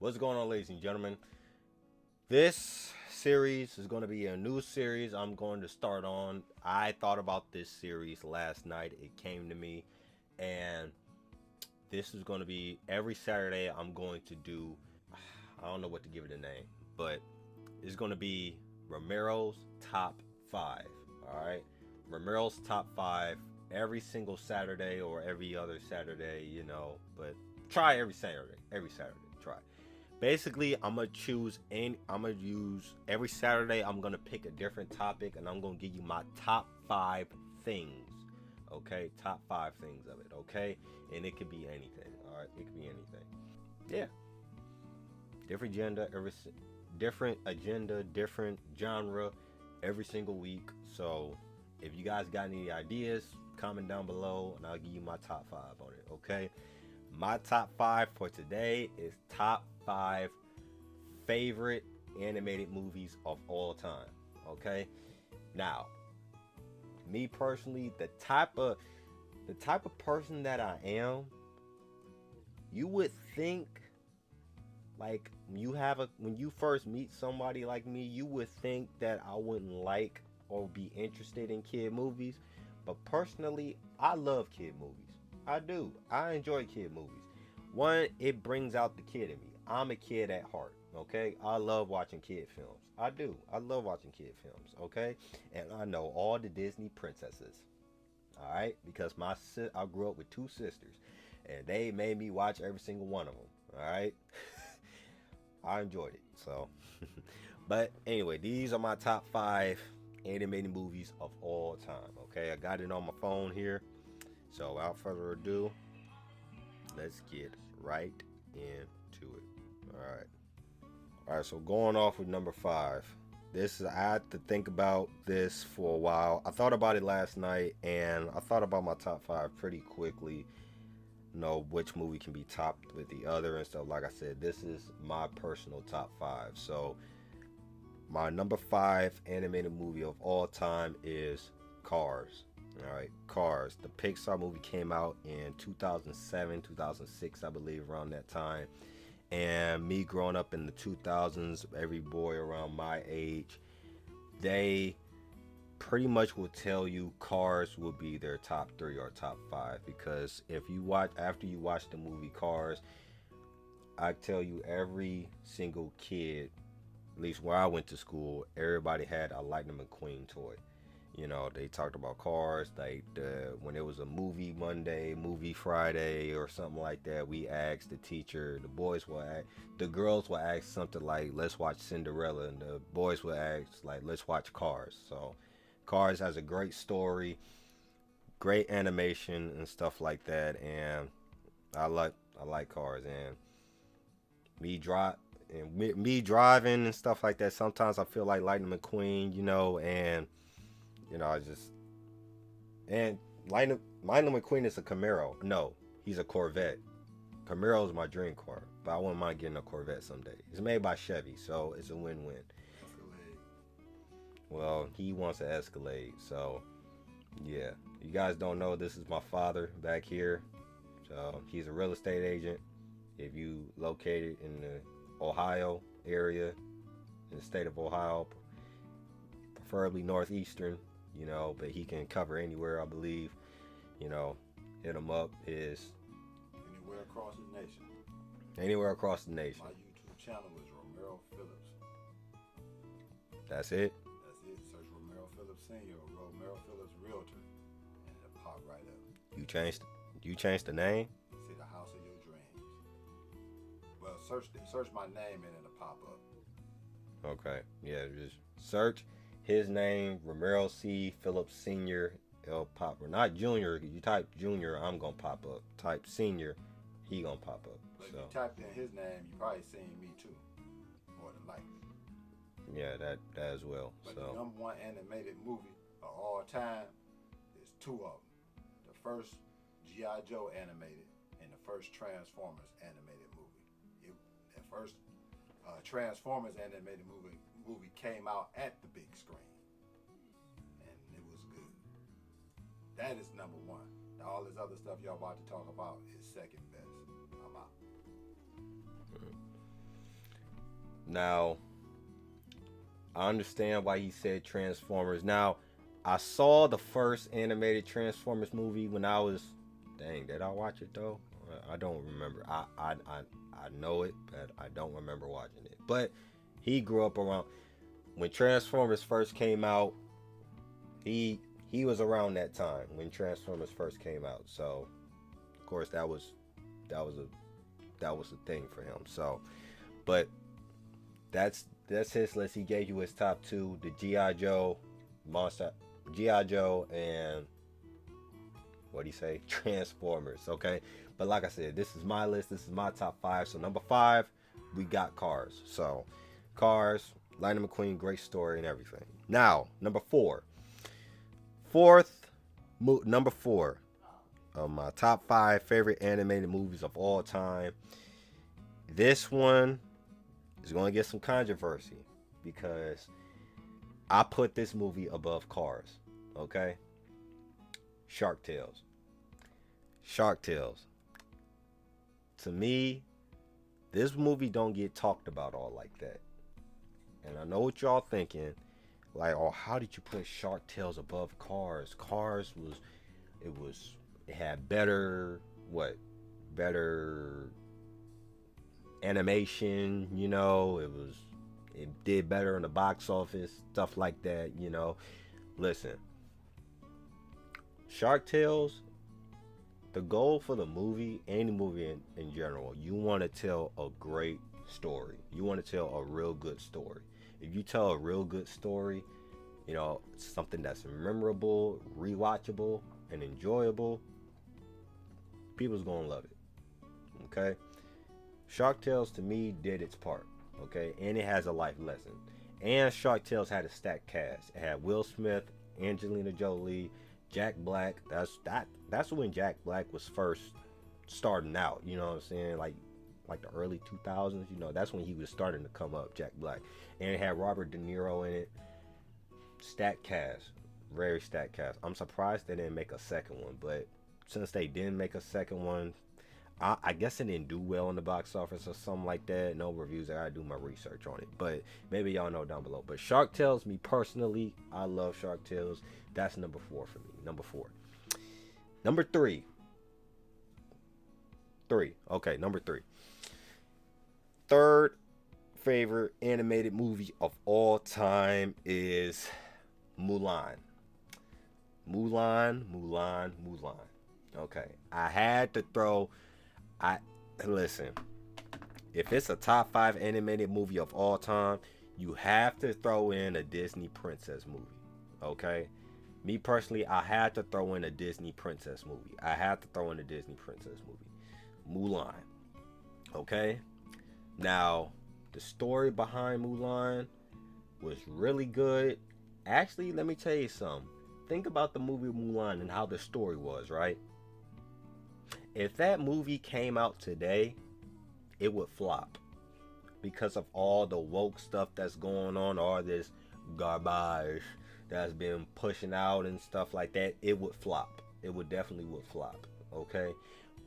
What's going on, ladies and gentlemen? This series is going to be a new series I'm going to start on. I thought about this series last night. It came to me, and this is going to be every Saturday. I'm going to do, I don't know what to give it a name, but it's going to be Romero's Top 5. All right? Romero's Top 5 every single Saturday or every other Saturday, but try every Saturday. Every Saturday, try. Basically, I'm gonna use every Saturday. I'm gonna pick a different topic, and I'm gonna give you my top 5 things. Okay, top 5 things of it. Okay, and it could be anything. All right, it could be anything. Yeah, different agenda, different genre, every single week. So, if you guys got any ideas, comment down below, and I'll give you my top 5 on it. Okay. My top 5 for today is top 5 favorite animated movies of all time. Okay? Now, me personally, the type of person that I am, you would think like when you first meet somebody like me, you would think that I wouldn't like or be interested in kid movies. But personally, I love kid movies. I do. I enjoy kid movies. One, it brings out the kid in me. I'm a kid at heart, okay? I love watching kid films. I do. I love watching kid films, okay? And I know all the Disney princesses, all right? Because I grew up with 2 sisters, and they made me watch every single one of them, all right? I enjoyed it, so. But anyway, these are my top 5 animated movies of all time, okay? I got it on my phone here. So without further ado, let's get right into it. All right. So going off with number 5. I had to think about this for a while. I thought about it last night, and I thought about my top 5 pretty quickly. Which movie can be topped with the other and stuff. Like I said, this is my personal top 5. So my number 5 animated movie of all time is Cars. All right, Cars. The Pixar movie came out in 2007, 2006, I believe, around that time. And me growing up in the 2000s, every boy around my age, they pretty much will tell you Cars will be their top 3 or top 5. Because after you watch the movie Cars, I tell you, every single kid, at least where I went to school, everybody had a Lightning McQueen toy. They talked about Cars, like when it was a movie Monday, movie Friday, or something like that. We asked the teacher, the girls would ask something like, let's watch Cinderella, and the boys would ask, like, let's watch Cars. So Cars has a great story, great animation and stuff like that, and I like Cars. And me driving and stuff like that, sometimes I feel like Lightning McQueen, and I just, and Lightning McQueen is a Camaro. No, he's a Corvette. Camaro is my dream car, but I wouldn't mind getting a Corvette someday. It's made by Chevy, so it's a win-win. Escalade. Well, he wants an Escalade, so yeah. You guys don't know, this is my father back here. So he's a real estate agent. If you located in the Ohio area, in the state of Ohio, preferably northeastern, but he can cover anywhere, I believe. Hit him up. Anywhere across the nation. Anywhere across the nation. My YouTube channel is Romero Phillips. That's it? That's it. Search Romero Phillips Sr. or Romero Phillips Realtor, and it'll pop right up. You changed the name? See, the house of your dreams. Well, search my name and it'll pop up. Okay. Yeah, just search his name, Romero C. Phillips Sr. It'll pop up. Not Junior. You type Junior, I'm going to pop up. Type Senior, he going to pop up. But if you typed in his name, you probably seen me too. More than likely. Yeah, that as well. But so the number 1 animated movie of all time is 2 of them. The first G.I. Joe animated and the first Transformers animated movie. The first Transformers animated movie came out at the big screen, and it was good. That is number 1. All this other stuff y'all about to talk about is second best. I'm out. Now, I understand why he said Transformers. Now, I saw the first animated Transformers movie when I was, dang, did I watch it though? I don't remember. I know it, but I don't remember watching it. But he grew up around when Transformers first came out. He was around that time when Transformers first came out. So, of course, that was a that was a thing for him. So, but that's his list. He gave you his top two: the GI Joe, Monster, GI Joe, and what do you say? Transformers. Okay, but like I said, this is my list. This is my top five. So number five, we got Cars. So Cars, Lightning McQueen, great story and everything. Now number four, number four of my top five favorite animated movies of all time. This one is going to get some controversy because I put this movie above Cars. Okay, Shark Tales. Shark Tales. To me, this movie don't get talked about all like that. And I know what y'all thinking. Like, oh, how did you put Shark Tales above Cars? Cars was, it had better, what? Better animation, it did better in the box office, stuff like that, Listen, Shark Tales, the goal for the movie, any movie in general, you want to tell a great story. You want to tell a real good story. If you tell a real good story, something that's memorable, rewatchable, and enjoyable, people's gonna love it. Okay? Shark Tales to me did its part. Okay? And it has a life lesson. And Shark Tales had a stacked cast. It had Will Smith, Angelina Jolie, Jack Black. That's when Jack Black was first starting out, you know what I'm saying? Like the early 2000s, that's when he was starting to come up, Jack Black. And it had Robert De Niro in it. Stacked cast. Very stacked cast. I'm surprised they didn't make a second one, but since they didn't make a second one, I guess it didn't do well in the box office or something like that. No reviews. I gotta do my research on it, but maybe y'all know down below. But Shark Tales, me personally, I love Shark Tales. That's number four for me. Number four. Number three. Okay, number three. Third favorite animated movie of all time is Mulan. Mulan. Okay, I had to throw. I listen. If it's a top five animated movie of all time, you have to throw in a Disney princess movie. Okay, me personally, I had to throw in a Disney princess movie. Mulan. Okay, now the story behind Mulan was really good. Actually, let me tell you something. Think about the movie Mulan and how the story was, right? If that movie came out today, it would flop because of all the woke stuff that's going on, all this garbage that's been pushing out and stuff like that. It would flop. It would definitely would flop. Okay,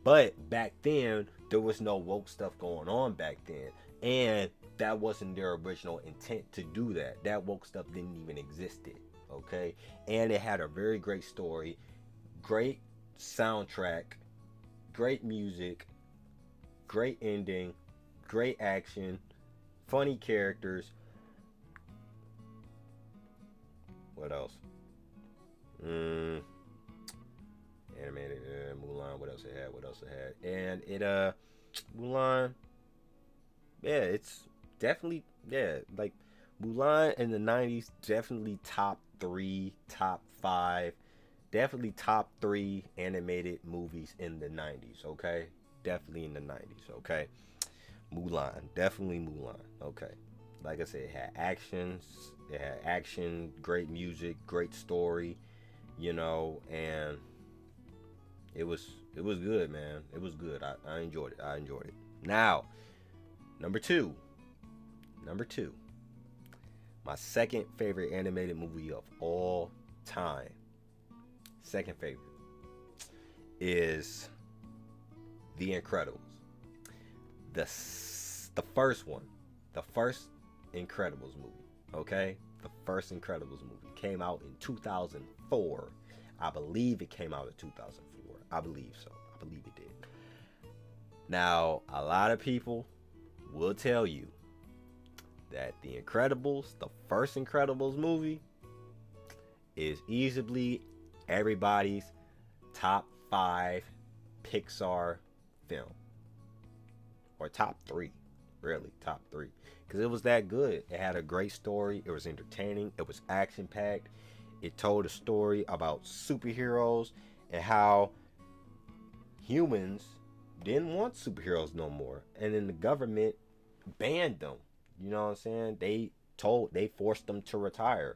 but back then there was no woke stuff going on back then, and that wasn't their original intent to do that. That woke stuff didn't even existed. Okay, and it had a very great story, great soundtrack, great music, great ending, great action, funny characters. What else? Animated Mulan. What else it had? And Mulan. Yeah, it's definitely like Mulan in the '90s. Definitely top three, top five. Definitely top three animated movies in the '90s. Okay, definitely in the '90s. Okay, Mulan, definitely Mulan. Okay, like I said, it had actions. It had action, great music, great story. And it was good, man. It was good. I enjoyed it. Now, number two. My second favorite animated movie of all time. Second favorite is The Incredibles. The first one. the first Incredibles movie. Okay, the first Incredibles movie came out in 2004. I believe it came out in 2004. I believe so. I believe it did. Now, a lot of people will tell you that the Incredibles, the first Incredibles movie, is easily everybody's top 5 Pixar film. Or top 3. Really, top 3. Because it was that good. It had a great story. It was entertaining. It was action packed. It told a story about superheroes and how humans didn't want superheroes no more. And then the government banned them. You know what I'm saying? They forced them to retire.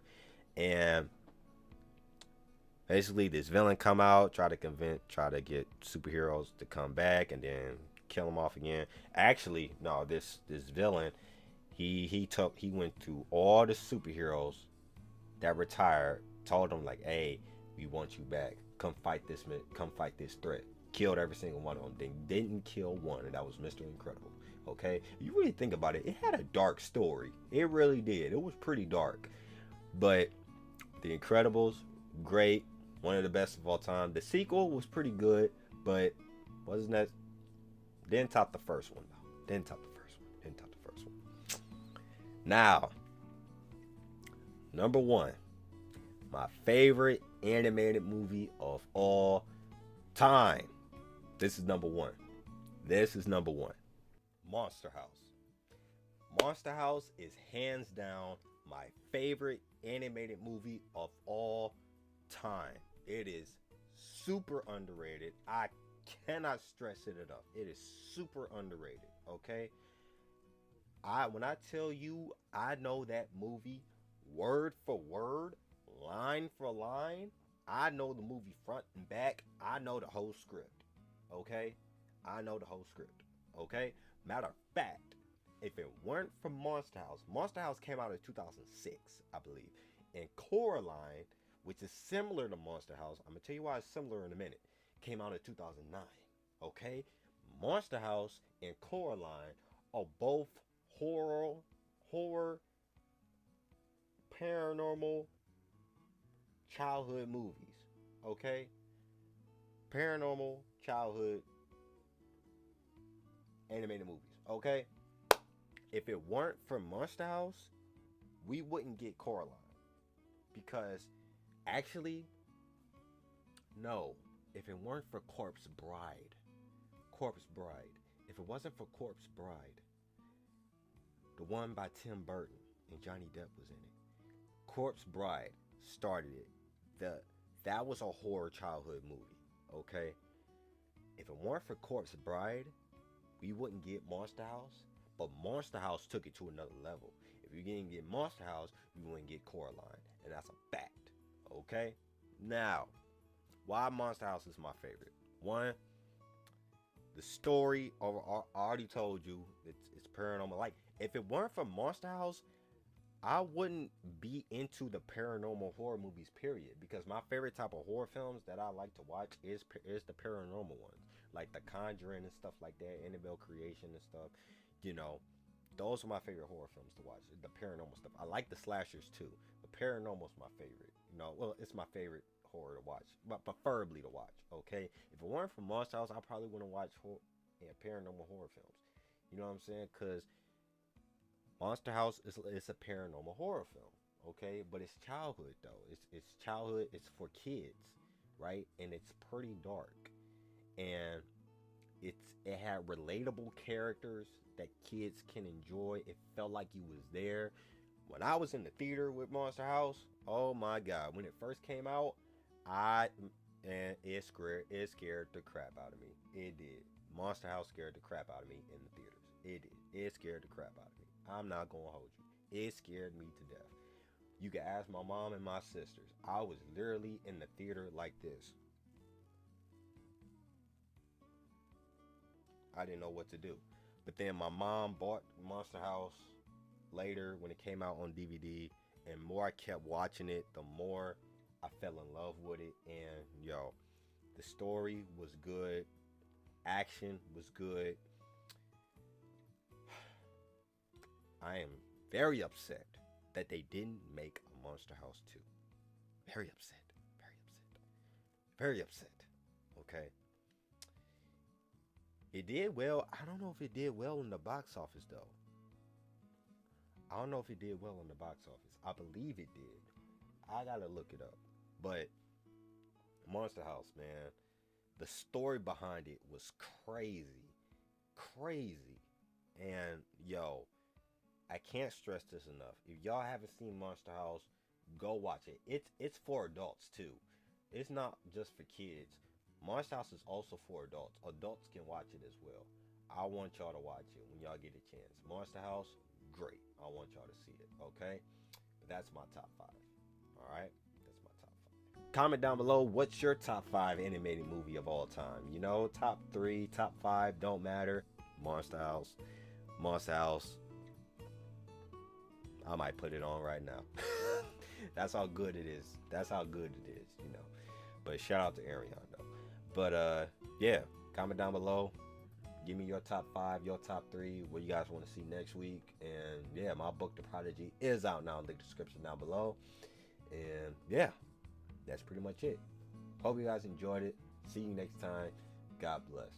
And basically this villain come out, try to get superheroes to come back and then kill them off again. Actually, no, this villain, he went to all the superheroes that retired, told them like, hey, we want you back. Come fight this threat. Killed every single one of them. They didn't kill one, and that was Mr. Incredible. Okay? You really think about it, it had a dark story. It really did. It was pretty dark. But The Incredibles, great. One of the best of all time. The sequel was pretty good, but wasn't that... Didn't top the first one, though. Didn't top the first one. Now, number 1. My favorite animated movie of all time. This is number 1. Monster House. Monster House is hands down my favorite animated movie of all time. It is super underrated. I cannot stress it enough. It is super underrated, okay? When I tell you I know that movie word for word, line for line, I know the movie front and back. I know the whole script, okay? I know the whole script, okay? Matter of fact, if it weren't for Monster House came out in 2006, I believe. And Coraline, which is similar to Monster House, I'm going to tell you why it's similar in a minute, came out in 2009, okay? Monster House and Coraline are both horror, paranormal, childhood movies, okay? Paranormal, childhood, animated movies, okay? If it weren't for Monster House, we wouldn't get Coraline. Because, actually, no. If it weren't for Corpse Bride, if it wasn't for Corpse Bride, the one by Tim Burton and Johnny Depp was in it, Corpse Bride started it. That was a horror childhood movie, okay? If it weren't for Corpse Bride, we wouldn't get Monster House, but Monster House took it to another level. If you didn't get Monster House, you wouldn't get Coraline, and that's a fact, okay? Now, why Monster House is my favorite? One, the story, I already told you, it's paranormal. Like, if it weren't for Monster House, I wouldn't be into the paranormal horror movies, period. Because my favorite type of horror films that I like to watch is the paranormal ones. Like The Conjuring and stuff like that, Annabelle Creation and stuff. You know, those are my favorite horror films to watch. The paranormal stuff. I like the slashers too. But paranormal's my favorite. You know, well, it's my favorite horror to watch. But preferably to watch, okay? If it weren't for Monster House, I probably wouldn't watch paranormal horror films. You know what I'm saying? Because Monster House is a paranormal horror film, okay? But it's childhood though. It's childhood. It's for kids, right? And it's pretty dark, and it had relatable characters that kids can enjoy. It felt like you was there. When I was in the theater with Monster House, oh my God! When it first came out, it scared the crap out of me. It did. Monster House scared the crap out of me in the theaters. It did. It scared the crap out of me. I'm not gonna hold you. It scared me to death. You can ask my mom and my sisters. I was literally in the theater like this. I didn't know what to do. But then my mom bought Monster House later when it came out on DVD. And the more I kept watching it, the more I fell in love with it. And yo, the story was good. Action was good. I am very upset that they didn't make a Monster House 2. Very upset. Very upset. Very upset. Okay. It did well. I don't know if it did well in the box office though. I don't know if it did well in the box office. I believe it did. I gotta look it up. But Monster House, man, the story behind it was crazy. Crazy. And yo, I can't stress this enough. If y'all haven't seen Monster House, go watch it. It's for adults too. It's not just for kids. Monster House is also for adults. Adults can watch it as well. I want y'all to watch it when y'all get a chance. Monster House, great. I want y'all to see it, okay? But that's my top 5. All right? That's my top 5. Comment down below, what's your top 5 animated movie of all time? You know, top 3, top 5, don't matter. Monster House. Monster House. I might put it on right now. That's how good it is. That's how good it is, you know. But shout out to Arion though. But yeah, comment down below. Give me your top 5, your top 3, what you guys want to see next week. And yeah, my book, The Prodigy, is out now in the description down below. And yeah, that's pretty much it. Hope you guys enjoyed it. See you next time. God bless.